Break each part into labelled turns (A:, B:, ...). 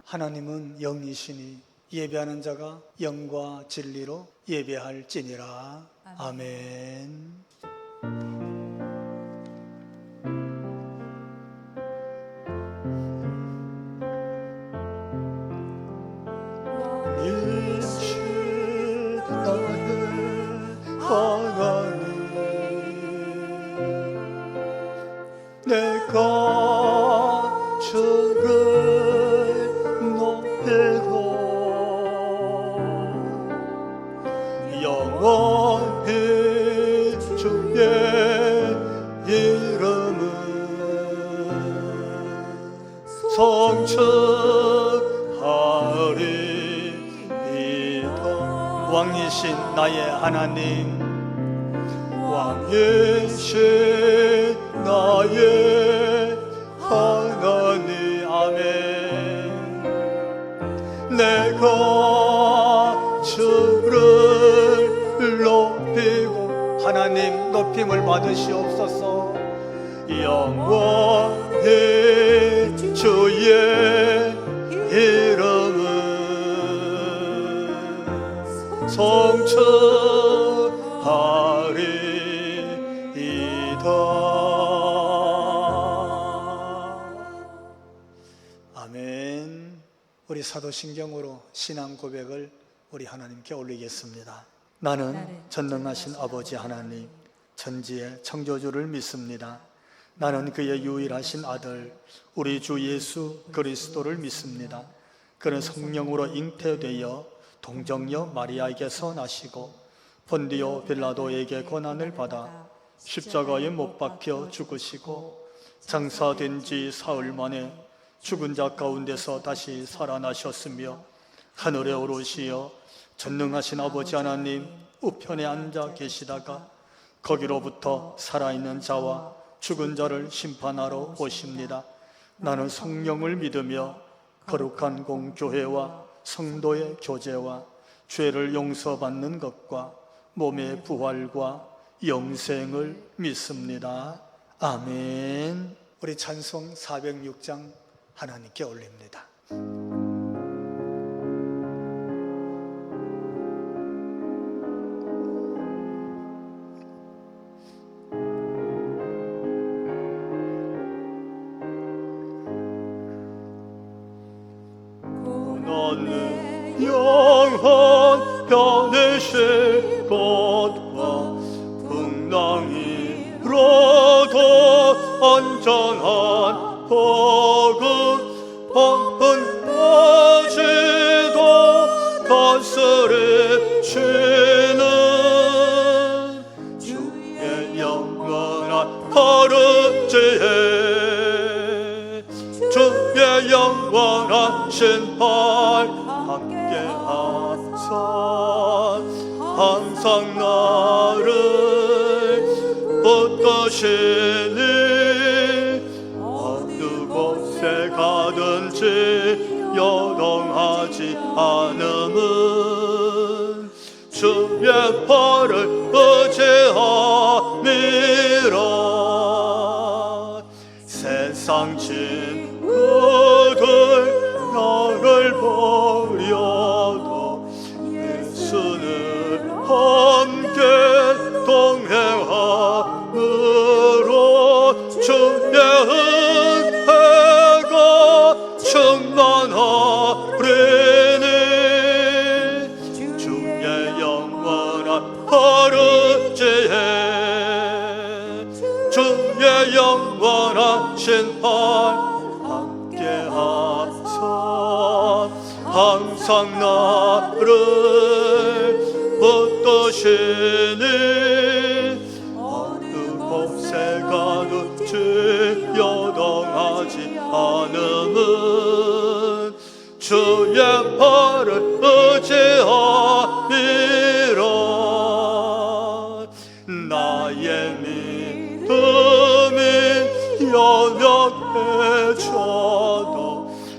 A: 하나님은 영이시니 예배하는 자가 영과 진리로 예배할지니라. 아멘.
B: 내가 주를 높이고 영원히 주의 이름을 성취하리이다.
A: 왕이신 나의 하나님,
B: 왕이신 나의 하나님, 아멘. 내가 주를 높이고
A: 하나님 높임을 받으시옵소서.
B: 영원히 주의 이름을 성취하리이다.
A: 아멘. 우리 사도신경으로 신앙 고백을 우리 하나님께 올리겠습니다. 나는 전능하신 아버지 하나님, 천지의 창조주를 믿습니다. 나는 그의 유일하신 아들 우리 주 예수 그리스도를 믿습니다. 그는 성령으로 잉태되어 동정녀 마리아에게서 나시고 본디오 빌라도에게 고난을 받아 십자가에 못 박혀 죽으시고 장사된 지 사흘 만에 죽은 자 가운데서 다시 살아나셨으며 하늘에 오르시어 전능하신 아버지 하나님 우편에 앉아 계시다가 거기로부터 살아있는 자와 죽은 자를 심판하러 오십니다. 나는 성령을 믿으며 거룩한 공교회와 성도의 교제와 죄를 용서받는 것과 몸의 부활과 영생을 믿습니다. 아멘. 우리 찬송 406장 하나님께 올립니다.
B: 나는 영원 변해실 것과 풍랑이로도 안전한 복음 범은까지도 다스리시는 주의 영원한 거룩지에 주의 영원한 신발 함께하사 항상 나를 붙드시니 어느 곳에 가든지 요동하지 않음은 주의 팔을 의지함이라. 세상 친구들 나를 버려도 예수는 함께 동행함으로 주의 은혜가 충만하리니 주의 영원한 거룩지에 주의 영원한 신발 함께하사 항상 나를 붙드시니 어느 곳에 가든지 요동하지 않음은 주의 팔을 의지함이라. 나의 믿음이 연약해져도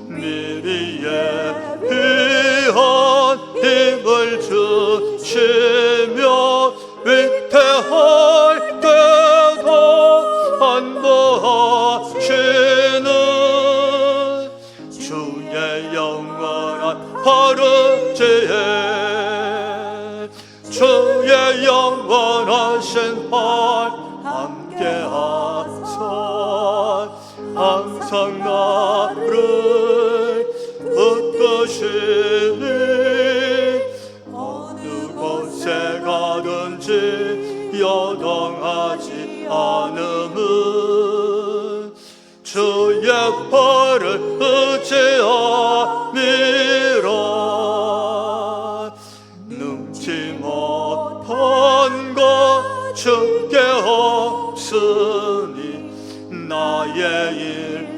B: 미리에 귀한 힘을 주시며 위태할 때도 안보하 하시는 주의 영원한 버릇지에 주의 영원하신 팔 함께하사 항상 나를 붙드시니 어느 곳에 가든지 여동하지 않음은 주의 팔을 의지함이라 능치 못한 것 주께 없으니 나의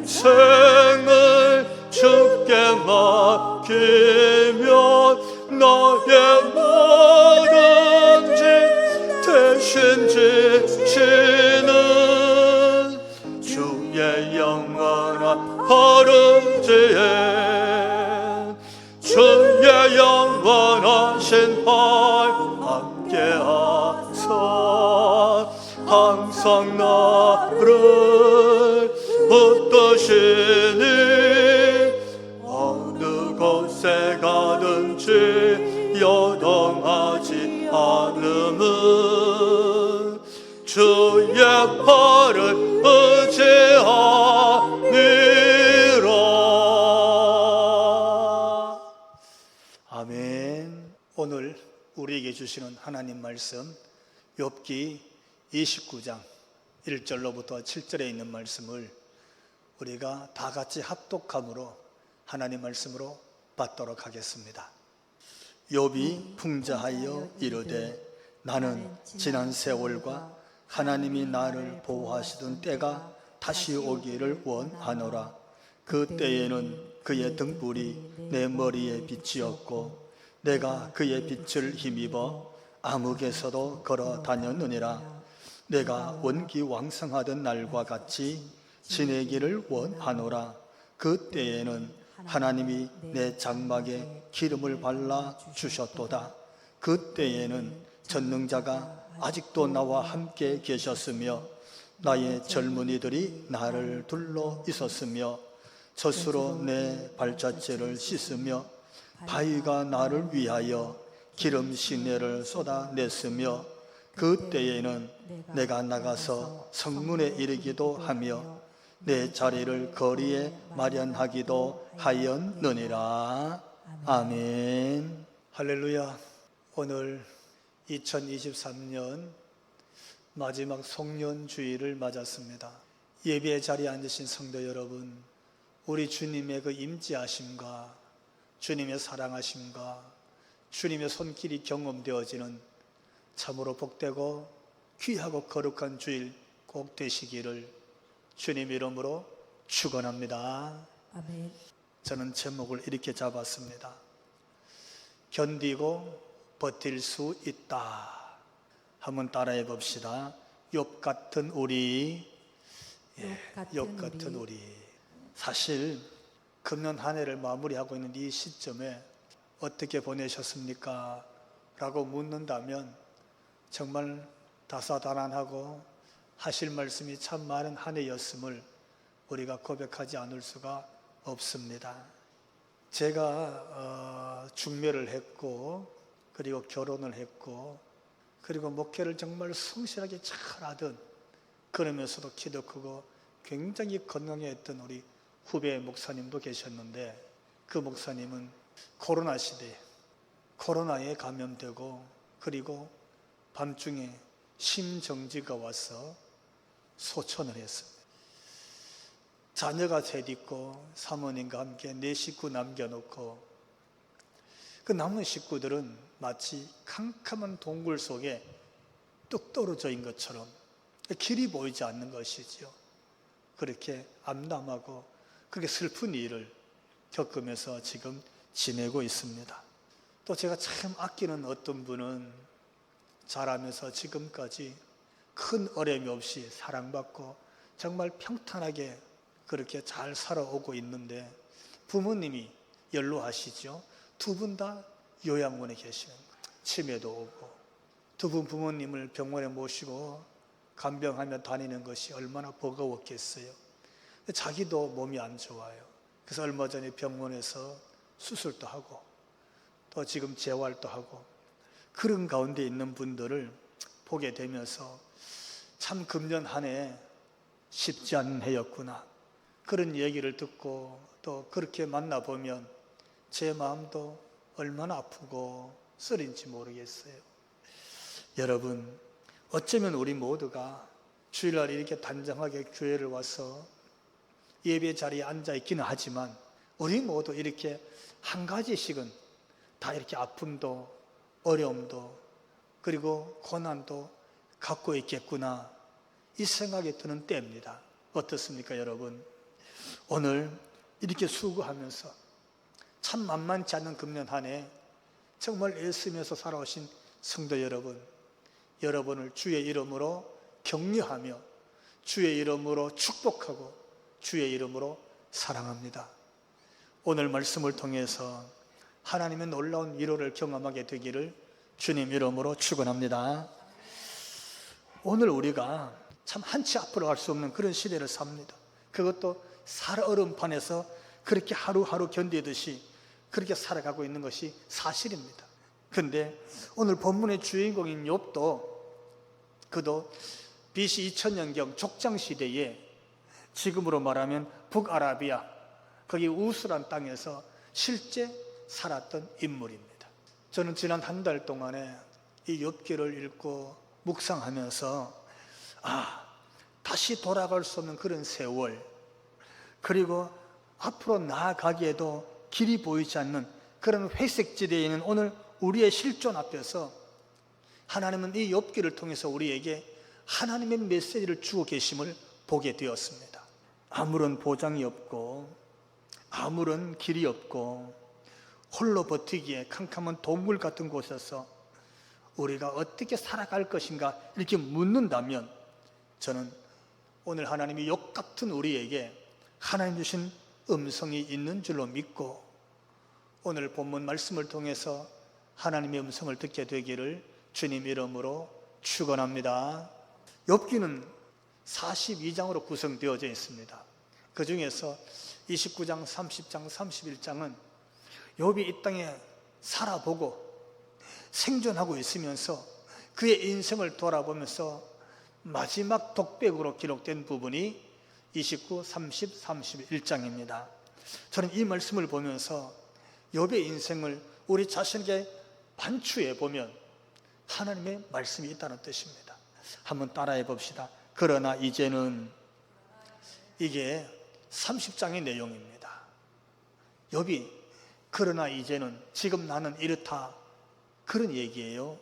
B: 일생을 주께 맡기면 나의 뭐든지 대신 지시는 주의 영원한 버릇지에 주의 영원하신 팔 함께하사 항상 나를 붙드시니 어느 곳에 가든지 여동하지 않음은 주의 팔을 의지함이라.
A: 아멘. 오늘 우리에게 주시는 하나님 말씀 욥기 29장 1절로부터 7절에 있는 말씀을 우리가 다 같이 합독함으로 하나님 말씀으로 받도록 하겠습니다. 욥이 풍자하여 이르되 나는 지난 세월과 하나님이 나를 보호하시던 때가 다시 오기를 원하노라. 그 때에는 그의 등불이 내 머리에 빛이었고 내가 그의 빛을 힘입어 암흑에서도 걸어 다녔느니라. 내가 원기왕성하던 날과 같이 지내기를 원하노라. 그 때에는 하나님이 내 장막에 기름을 발라 주셨도다. 그 때에는 전능자가 아직도 나와 함께 계셨으며 나의 젊은이들이 나를 둘러 있었으며 젖으로 내 발자취를 씻으며 바위가 나를 위하여 기름 시내를 쏟아냈으며 그 때에는 내가 나가서 성문에 이르기도 하며 내 자리를 거리에 마련하기도 하였느니라. 아멘. 할렐루야. 오늘 2023년 마지막 송년주일을 맞았습니다. 예배 자리에 앉으신 성도 여러분, 우리 주님의 그 임재하심과 주님의 사랑하심과 주님의 손길이 경험되어지는 참으로 복되고 귀하고 거룩한 주일 꼭 되시기를 주님 이름으로 축원합니다.
C: 아멘.
A: 저는 제목을 이렇게 잡았습니다. 견디고 버틸 수 있다. 한번 따라해 봅시다. 욥 같은 우리. 욥 같은 우리. 사실 금년 한 해를 마무리하고 있는 이 시점에 어떻게 보내셨습니까? 라고 묻는다면 정말 다사다난하고 하실 말씀이 참 많은 한 해였음을 우리가 고백하지 않을 수가 없습니다. 제가 중매를 했고 그리고 결혼을 했고 그리고 목회를 정말 성실하게 잘하던, 그러면서도 키도 크고 굉장히 건강했던 우리 후배 목사님도 계셨는데, 그 목사님은 코로나 시대에 코로나에 감염되고 그리고 밤중에 심정지가 와서 소천을 했습니다. 자녀가 셋 있고 사모님과 함께 4식구 남겨놓고 그 남은 식구들은 마치 캄캄한 동굴 속에 뚝 떨어져 있는 것처럼 길이 보이지 않는 것이지요. 그렇게 암담하고 그렇게 슬픈 일을 겪으면서 지금 지내고 있습니다. 또 제가 참 아끼는 어떤 분은 자라면서 지금까지 큰 어려움이 없이 사랑받고 정말 평탄하게 그렇게 잘 살아오고 있는데, 부모님이 연로하시죠. 두 분 다 요양원에 계시는 거예요. 치매도 오고 두 분 부모님을 병원에 모시고 간병하며 다니는 것이 얼마나 버거웠겠어요. 자기도 몸이 안 좋아요. 그래서 얼마 전에 병원에서 수술도 하고 또 지금 재활도 하고 그런 가운데 있는 분들을 보게 되면서 참 금년 한 해 쉽지 않은 해였구나, 그런 얘기를 듣고 또 그렇게 만나보면 제 마음도 얼마나 아프고 쓰린지 모르겠어요. 여러분, 어쩌면 우리 모두가 주일날 이렇게 단정하게 교회를 와서 예배 자리에 앉아 있기는 하지만 우리 모두 이렇게 한 가지씩은 다 이렇게 아픔도 어려움도 그리고 고난도 갖고 있겠구나, 이 생각이 드는 때입니다. 어떻습니까, 여러분? 오늘 이렇게 수고하면서 참 만만치 않은 금년 한 해 정말 애쓰면서 살아오신 성도 여러분, 여러분을 주의 이름으로 격려하며 주의 이름으로 축복하고 주의 이름으로 사랑합니다. 오늘 말씀을 통해서 하나님의 놀라운 위로를 경험하게 되기를 주님 이름으로 축원합니다. 오늘 우리가 참 한치 앞으로 갈 수 없는 그런 시대를 삽니다. 그것도 살얼음판에서 그렇게 하루하루 견디듯이 그렇게 살아가고 있는 것이 사실입니다. 그런데 오늘 본문의 주인공인 욥도 그도 BC 2000년경 족장시대에 지금으로 말하면 북아라비아 거기 우스란 땅에서 실제 살았던 인물입니다. 저는 지난 한 달 동안에 이 욥기를 읽고 묵상하면서 다시 돌아갈 수 없는 그런 세월, 그리고 앞으로 나아가기에도 길이 보이지 않는 그런 회색지대에 있는 오늘 우리의 실존 앞에서 하나님은 이 욥기를 통해서 우리에게 하나님의 메시지를 주고 계심을 보게 되었습니다. 아무런 보장이 없고 아무런 길이 없고 홀로 버티기에 캄캄한 동굴 같은 곳에서 우리가 어떻게 살아갈 것인가 이렇게 묻는다면, 저는 오늘 하나님이 욥 같은 우리에게 하나님 주신 음성이 있는 줄로 믿고 오늘 본문 말씀을 통해서 하나님의 음성을 듣게 되기를 주님 이름으로 축원합니다. 욥기는 42장으로 구성되어져 있습니다. 그 중에서 29장, 30장, 31장은 욥이 이 땅에 살아보고 생존하고 있으면서 그의 인생을 돌아보면서 마지막 독백으로 기록된 부분이 29, 30, 31장입니다. 저는 이 말씀을 보면서 욥의 인생을 우리 자신에게 반추해 보면 하나님의 말씀이 있다는 뜻입니다. 한번 따라해 봅시다. 그러나 이제는, 이게 30장의 내용입니다. 욥이 그러나 이제는, 지금 나는 이렇다, 그런 얘기예요.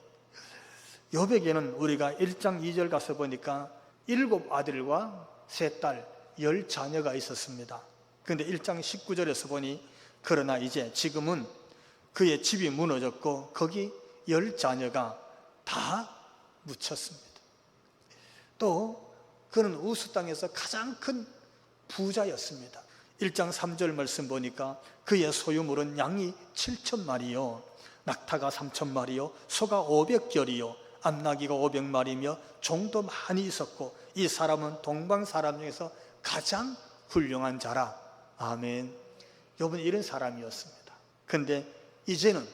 A: 욥에게는 우리가 1장 2절 가서 보니까 7 아들과 3 딸, 10 자녀가 있었습니다. 그런데 1장 19절에서 보니 그러나 이제 지금은 그의 집이 무너졌고 거기 10 자녀가 다 묻혔습니다. 또 그는 우스 땅에서 가장 큰 부자였습니다. 1장 3절 말씀 보니까 그의 소유물은 양이 7,000마리요 낙타가 3,000마리요 소가 500결이요 암나귀가 500마리며 종도 많이 있었고 이 사람은 동방 사람 중에서 가장 훌륭한 자라. 아멘. 욥은 이런 사람이었습니다. 근데 이제는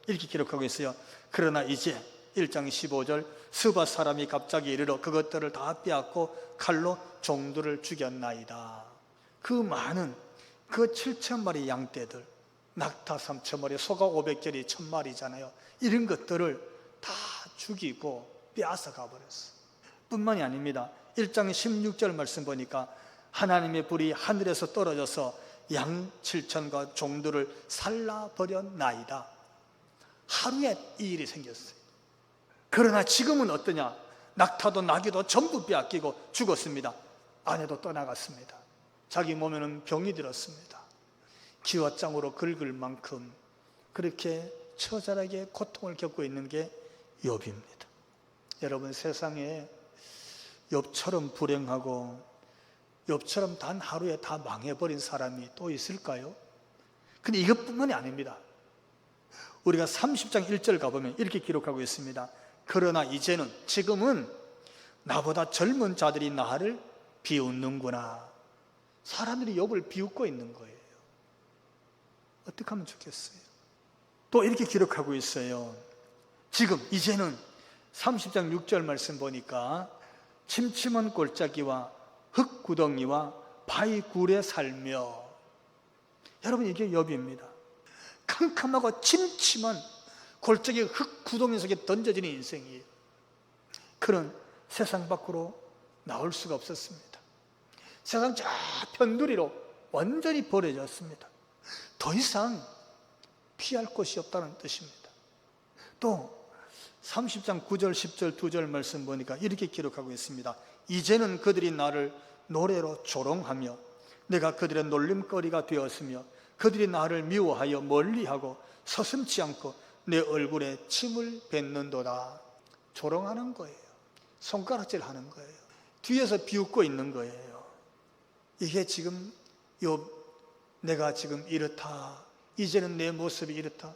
A: 이렇게 기록하고 있어요. 그러나 이제 1장 15절 스바 사람이 갑자기 이르러 그것들을 다 빼앗고 칼로 종들을 죽였나이다. 그 많은 그 7,000마리 양떼들, 낙타 3,000마리, 소가 500결이 1,000마리잖아요. 이런 것들을 다 죽이고 빼앗아 가버렸어. 뿐만이 아닙니다. 1장 16절 말씀 보니까 하나님의 불이 하늘에서 떨어져서 양 7,000과 종들을 살라버렸나이다. 하루에 이 일이 생겼어요. 그러나 지금은 어떠냐? 낙타도 나귀도 전부 빼앗기고 죽었습니다. 아내도 떠나갔습니다. 자기 몸에는 병이 들었습니다. 기와장으로 긁을 만큼 그렇게 처절하게 고통을 겪고 있는 게 욥입니다. 여러분, 세상에 욥처럼 불행하고 욥처럼 단 하루에 다 망해버린 사람이 또 있을까요? 근데 이것뿐만이 아닙니다. 우리가 30장 1절 가보면 이렇게 기록하고 있습니다. 그러나 이제는, 지금은 나보다 젊은 자들이 나를 비웃는구나. 사람들이 욥을 비웃고 있는 거예요. 어떻게 하면 좋겠어요? 또 이렇게 기록하고 있어요. 지금 이제는 30장 6절 말씀 보니까 침침한 골짜기와 흙구덩이와 바위굴에 살며, 여러분 이게 욥입니다. 캄캄하고 침침한 골짜기 흙구덩이 속에 던져지는 인생이에요. 그런 세상 밖으로 나올 수가 없었습니다. 세상 저 편두리로 완전히 버려졌습니다. 더 이상 피할 곳이 없다는 뜻입니다. 또 30장 9절 10절 2절 말씀 보니까 이렇게 기록하고 있습니다. 이제는 그들이 나를 노래로 조롱하며 내가 그들의 놀림거리가 되었으며 그들이 나를 미워하여 멀리하고 서슴지 않고 내 얼굴에 침을 뱉는도다. 조롱하는 거예요. 손가락질하는 거예요. 뒤에서 비웃고 있는 거예요. 이게 지금 욥, 내가 지금 이렇다, 이제는 내 모습이 이렇다,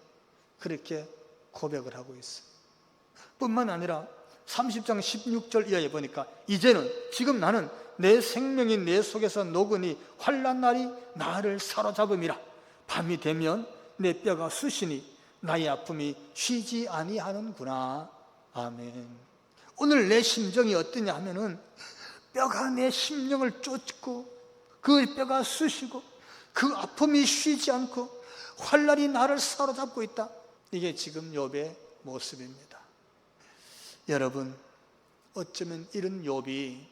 A: 그렇게 고백을 하고 있어요. 뿐만 아니라 30장 16절 이하에 보니까 이제는 지금 나는 내 생명이 내 속에서 녹으니 환난 날이 나를 사로잡음이라. 밤이 되면 내 뼈가 쑤시니 나의 아픔이 쉬지 아니하는구나. 아멘. 오늘 내 심정이 어떠냐 하면은 뼈가 내 심령을 쫓고 그 뼈가 쑤시고 그 아픔이 쉬지 않고 환난이 나를 사로잡고 있다. 이게 지금 욥의 모습입니다. 여러분, 어쩌면 이런 욥이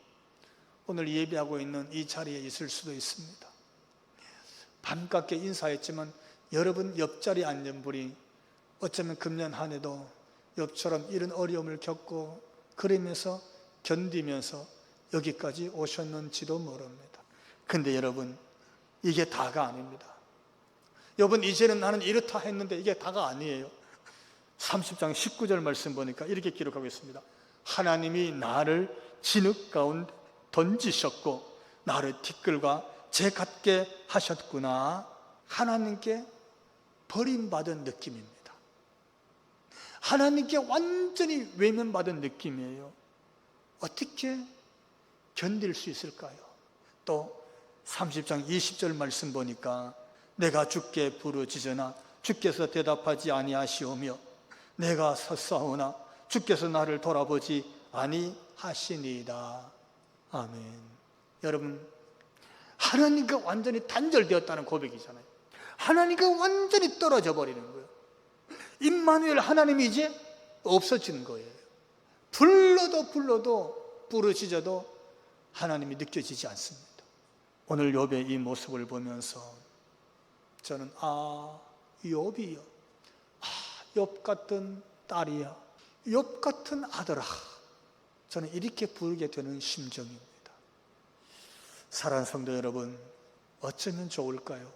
A: 오늘 예배하고 있는 이 자리에 있을 수도 있습니다. 반갑게 인사했지만 여러분 옆자리에 앉은 분이 어쩌면 금년 한 해도 욥처럼 이런 어려움을 겪고 그러면서 견디면서 여기까지 오셨는지도 모릅니다. 근데 여러분, 이게 다가 아닙니다. 욥은 이제는 나는 이렇다 했는데 이게 다가 아니에요. 30장 19절 말씀 보니까 이렇게 기록하고 있습니다. 하나님이 나를 진흙 가운데 던지셨고 나를 티끌과 재 같게 하셨구나. 하나님께 버림받은 느낌입니다. 하나님께 완전히 외면받은 느낌이에요. 어떻게 견딜 수 있을까요? 또 30장 20절 말씀 보니까 내가 주께 부르짖으나 주께서 대답하지 아니하시오며 내가 섰사오나 주께서 나를 돌아보지 아니하시니이다. 아멘. 여러분, 하나님과 완전히 단절되었다는 고백이잖아요. 하나님과 완전히 떨어져 버리는 거예요. 임마누엘 하나님이 이제 없어지는 거예요. 불러도 부르짖어도 하나님이 느껴지지 않습니다. 오늘 욥의 이 모습을 보면서 저는 욥이여, 욥 같은 딸이야, 욥 같은 아들아, 저는 이렇게 부르게 되는 심정입니다. 사랑하는 성도 여러분, 어쩌면 좋을까요?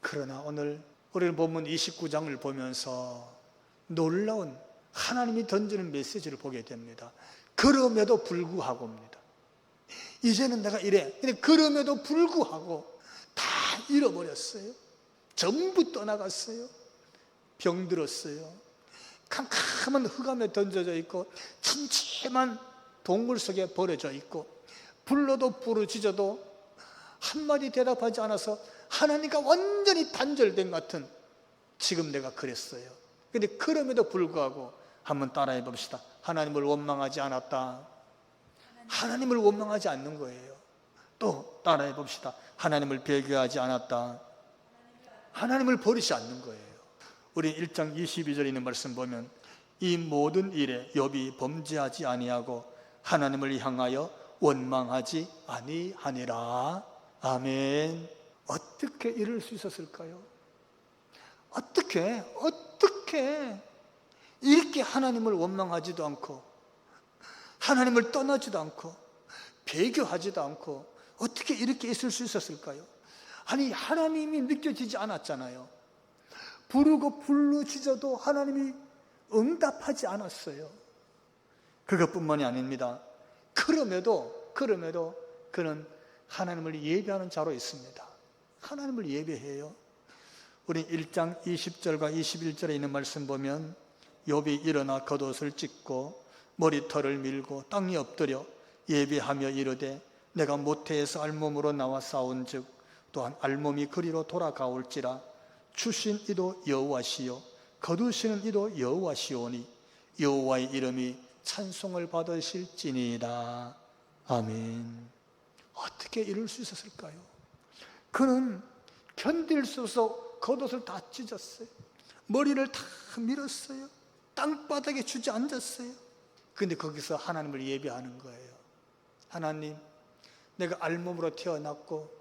A: 그러나 오늘 우리 본문 29장을 보면서 놀라운 하나님이 던지는 메시지를 보게 됩니다. 그럼에도 불구하고입니다. 이제는 내가 이래. 근데 그럼에도 불구하고 다 잃어버렸어요. 전부 떠나갔어요. 병들었어요. 캄캄한 흑암에 던져져 있고 침침한 동굴 속에 버려져 있고 불러도 부르짖어도 한마디 대답하지 않아서 하나님과 완전히 단절된 것 같은 지금 내가 그랬어요. 근데 그럼에도 불구하고 한번 따라해 봅시다. 하나님을 원망하지 않았다. 하나님을 원망하지 않는 거예요. 또 따라해 봅시다. 하나님을 배교하지 않았다. 하나님을 버리지 않는 거예요. 우리 1장 22절에 있는 말씀 보면 이 모든 일에 욥이 범죄하지 아니하고 하나님을 향하여 원망하지 아니하니라. 아멘. 어떻게 이럴 수 있었을까요? 어떻게 이렇게 하나님을 원망하지도 않고 하나님을 떠나지도 않고 배교하지도 않고 어떻게 이렇게 있을 수 있었을까요? 아니, 하나님이 느껴지지 않았잖아요. 부르고 부르짖어도 하나님이 응답하지 않았어요. 그것뿐만이 아닙니다. 그럼에도 그는 하나님을 예배하는 자로 있습니다. 하나님을 예배해요. 우리 1장 20절과 21절에 있는 말씀 보면 욥이 일어나 겉옷을 찢고 머리털을 밀고 땅에 엎드려 예배하며 이르되 내가 모태에서 알몸으로 나와 싸운즉 또한 알몸이 그리로 돌아가올지라. 주신 이도 여호와시요 거두시는 이도 여호와시오니 여호와의 이름이 찬송을 받으실지니이다. 아멘. 어떻게 이럴 수 있었을까요? 그는 견딜 수 없어 겉옷을 다 찢었어요. 머리를 다 밀었어요. 땅바닥에 주저앉았어요. 근데 거기서 하나님을 예배하는 거예요. 하나님, 내가 알몸으로 태어났고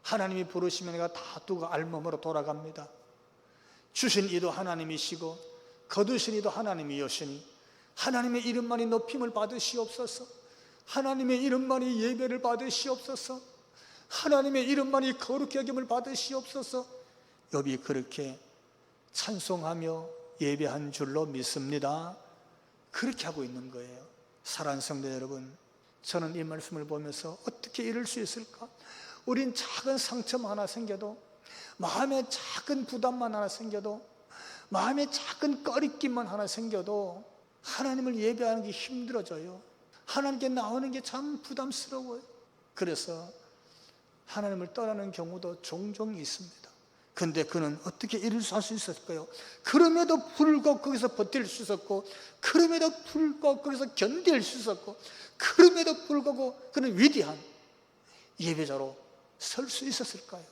A: 하나님이 부르시면 내가 다 두고 알몸으로 돌아갑니다. 주신 이도 하나님이시고 거두신 이도 하나님이시니 하나님의 이름만이 높임을 받으시옵소서. 하나님의 이름만이 예배를 받으시옵소서. 하나님의 이름만이 거룩히 여김을 받으시옵소서. 욥이 그렇게 찬송하며 예배한 줄로 믿습니다. 그렇게 하고 있는 거예요. 사랑하는 성도 여러분, 저는 이 말씀을 보면서 어떻게 이럴 수 있을까? 우린 작은 상처만 하나 생겨도, 마음에 작은 부담만 하나 생겨도, 마음에 작은 꺼리낌만 하나 생겨도 하나님을 예배하는 게 힘들어져요. 하나님께 나오는 게 참 부담스러워요. 그래서 하나님을 떠나는 경우도 종종 있습니다. 근데 그는 어떻게 이럴 수 있었을까요? 그럼에도 불구하고 거기서 버틸 수 있었고, 그럼에도 불구하고 거기서 견딜 수 있었고, 그럼에도 불구하고 그는 위대한 예배자로 설 수 있었을까요?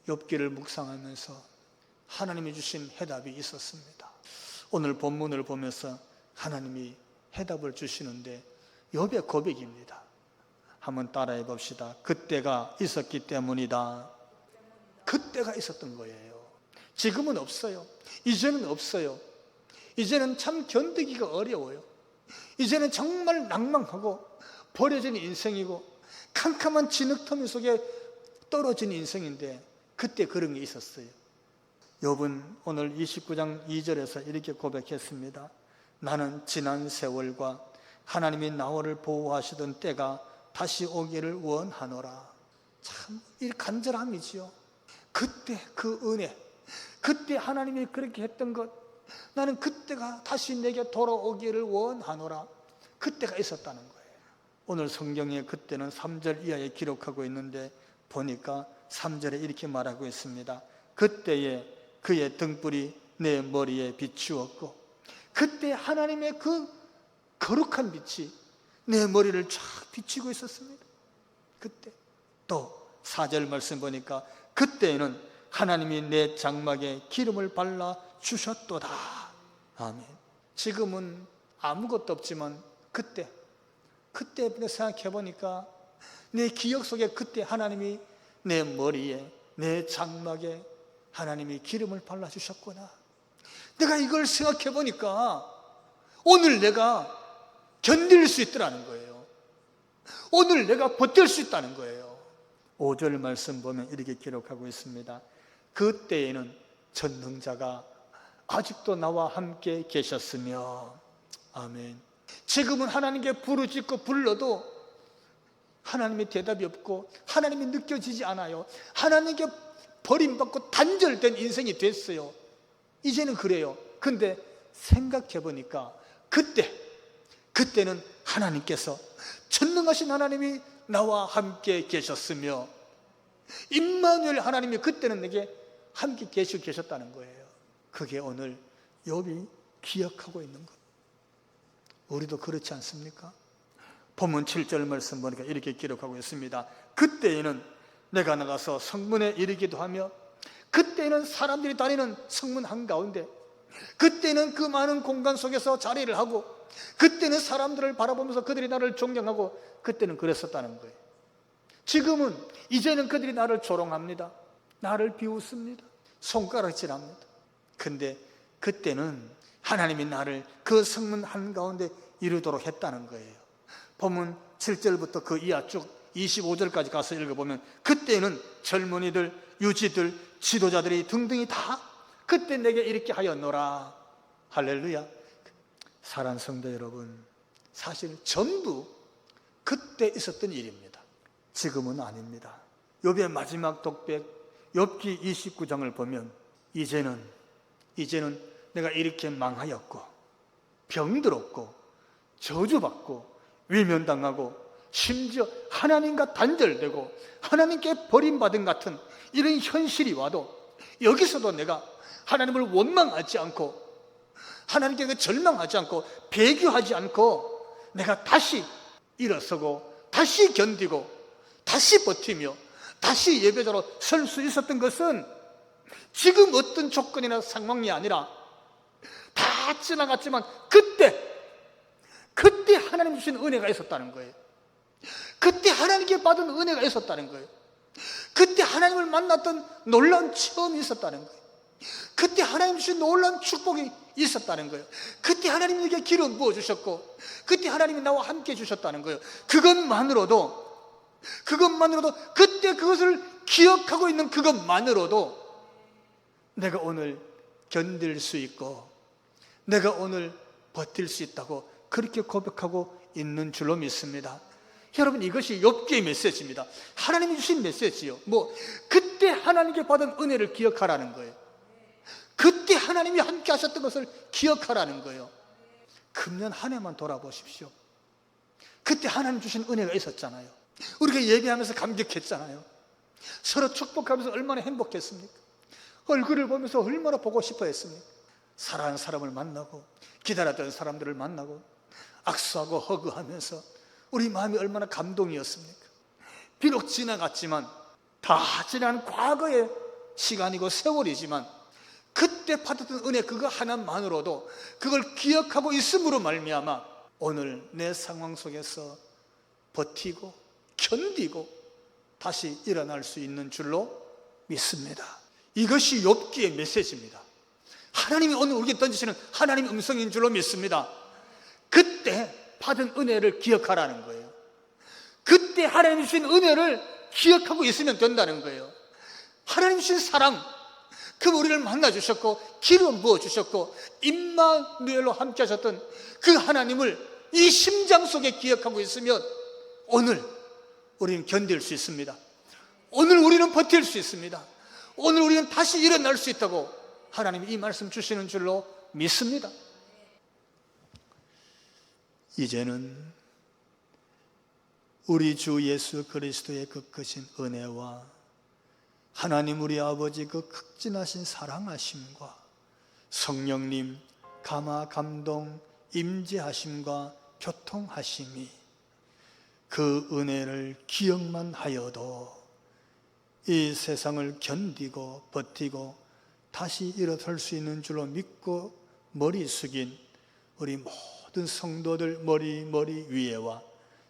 A: 욥기를 묵상하면서 하나님이 주신 해답이 있었습니다. 오늘 본문을 보면서 하나님이 해답을 주시는데 욥의 고백입니다. 한번 따라해 봅시다. 그때가 있었기 때문이다. 그때가 있었던 거예요. 지금은 없어요. 이제는 없어요. 이제는 참 견디기가 어려워요. 이제는 정말 낭망하고 버려진 인생이고 캄캄한 진흙터미 속에 떨어진 인생인데 그때 그런 게 있었어요. 욥은 오늘 29장 2절에서 이렇게 고백했습니다. 나는 지난 세월과 하나님이 나를 보호하시던 때가 다시 오기를 원하노라. 참 이 간절함이지요. 그때 그 은혜, 그때 하나님이 그렇게 했던 것, 나는 그때가 다시 내게 돌아오기를 원하노라. 그때가 있었다는 거예요. 오늘 성경에 그때는 3절 이하에 기록하고 있는데 보니까 3절에 이렇게 말하고 있습니다. 그때에 그의 등불이 내 머리에 비추었고, 그때 하나님의 그 거룩한 빛이 내 머리를 쫙 비추고 있었습니다. 그때 또 4절 말씀 보니까 그때에는 하나님이 내 장막에 기름을 발라 주셨도다. 아멘. 지금은 아무것도 없지만 그때 생각해 보니까 내 기억 속에 그때 하나님이 내 머리에, 내 장막에 하나님이 기름을 발라 주셨구나. 내가 이걸 생각해 보니까 오늘 내가 견딜 수 있더라는 거예요. 오늘 내가 버틸 수 있다는 거예요. 5절 말씀 보면 이렇게 기록하고 있습니다. 그때에는 전능자가 아직도 나와 함께 계셨으며. 아멘. 지금은 하나님께 부르짖고 불러도 하나님의 대답이 없고 하나님이 느껴지지 않아요. 하나님께 버림받고 단절된 인생이 됐어요. 이제는 그래요. 근데 생각해 보니까 그때는 하나님께서, 전능하신 하나님이 나와 함께 계셨으며 임마누엘 하나님이 그때는 내게 함께 계시고 계셨다는 거예요. 그게 오늘 욥이 기억하고 있는 것. 우리도 그렇지 않습니까? 본문 7절 말씀 보니까 이렇게 기록하고 있습니다. 그때에는 내가 나가서 성문에 이르기도 하며, 그때는 사람들이 다니는 성문 한가운데, 그때는 그 많은 공간 속에서 자리를 하고, 그때는 사람들을 바라보면서 그들이 나를 존경하고, 그때는 그랬었다는 거예요. 지금은 이제는 그들이 나를 조롱합니다. 나를 비웃습니다. 손가락질합니다. 근데 그때는 하나님이 나를 그 성문 한가운데 이루도록 했다는 거예요. 본문 7절부터 그 이하 쭉 25절까지 가서 읽어보면 그때는 젊은이들, 유지들, 지도자들이 등등이 다 그때 내게 이렇게 하였노라. 할렐루야. 사랑하는 성도 여러분, 사실 전부 그때 있었던 일입니다. 지금은 아닙니다. 욥의 마지막 독백 욥기 29장을 보면 이제는 내가 이렇게 망하였고 병들었고 저주받고 외면당하고 심지어 하나님과 단절되고 하나님께 버림받은 같은 이런 현실이 와도 여기서도 내가 하나님을 원망하지 않고 하나님께 절망하지 않고 배교하지 않고 내가 다시 일어서고 다시 견디고 다시 버티며 다시 예배자로 설 수 있었던 것은 지금 어떤 조건이나 상황이 아니라 다 지나갔지만 그때 하나님 주신 은혜가 있었다는 거예요. 그때 하나님께 받은 은혜가 있었다는 거예요. 그때 하나님을 만났던 놀라운 체험이 있었다는 거예요. 그때 하나님 주신 놀라운 축복이 있었다는 거예요. 그때 하나님에게 기름 부어주셨고 그때 하나님이 나와 함께 해주셨다는 거예요. 그것만으로도 그때 그것을 기억하고 있는 그것만으로도 내가 오늘 견딜 수 있고 내가 오늘 버틸 수 있다고 그렇게 고백하고 있는 줄로 믿습니다. 여러분, 이것이 욥기의 메시지입니다. 하나님이 주신 메시지요. 그때 하나님께 받은 은혜를 기억하라는 거예요. 그때 하나님이 함께 하셨던 것을 기억하라는 거예요. 금년 한 해만 돌아보십시오. 그때 하나님 주신 은혜가 있었잖아요. 우리가 예배하면서 감격했잖아요. 서로 축복하면서 얼마나 행복했습니까? 얼굴을 보면서 얼마나 보고 싶어 했습니까? 사랑하는 사람을 만나고 기다렸던 사람들을 만나고 악수하고 허그하면서 우리 마음이 얼마나 감동이었습니까? 비록 지나갔지만 다 지난 과거의 시간이고 세월이지만 그때 받았던 은혜 그거 하나만으로도 그걸 기억하고 있음으로 말미암아 오늘 내 상황 속에서 버티고 견디고 다시 일어날 수 있는 줄로 믿습니다. 이것이 욥기의 메시지입니다. 하나님이 오늘 우리에게 던지시는 하나님의 음성인 줄로 믿습니다. 그때 받은 은혜를 기억하라는 거예요. 그때 하나님 주신 은혜를 기억하고 있으면 된다는 거예요. 하나님 주신 사랑, 그 우리를 만나주셨고 기름 부어주셨고 임마누엘로 함께 하셨던 그 하나님을 이 심장 속에 기억하고 있으면 오늘 우리는 견딜 수 있습니다. 오늘 우리는 버틸 수 있습니다. 오늘 우리는 다시 일어날 수 있다고 하나님이 이 말씀 주시는 줄로 믿습니다. 이제는 우리 주 예수 그리스도의 그 크신 은혜와 하나님 우리 아버지 그 극진하신 사랑하심과 성령님 감화 감동 임재하심과 교통하심이 그 은혜를 기억만 하여도 이 세상을 견디고 버티고 다시 일어설 수 있는 줄로 믿고 머리 숙인 우리 모든 성도들 머리 위에와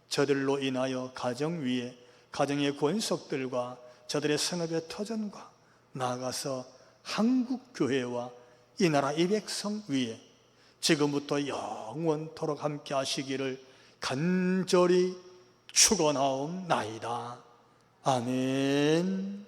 A: 저들로 인하여 가정 위에 가정의 권속들과 저들의 성읍의 터전과 나아가서 한국교회와 이 나라 이 백성 위에 지금부터 영원토록 함께 하시기를 간절히 축원하옵나이다. 아멘.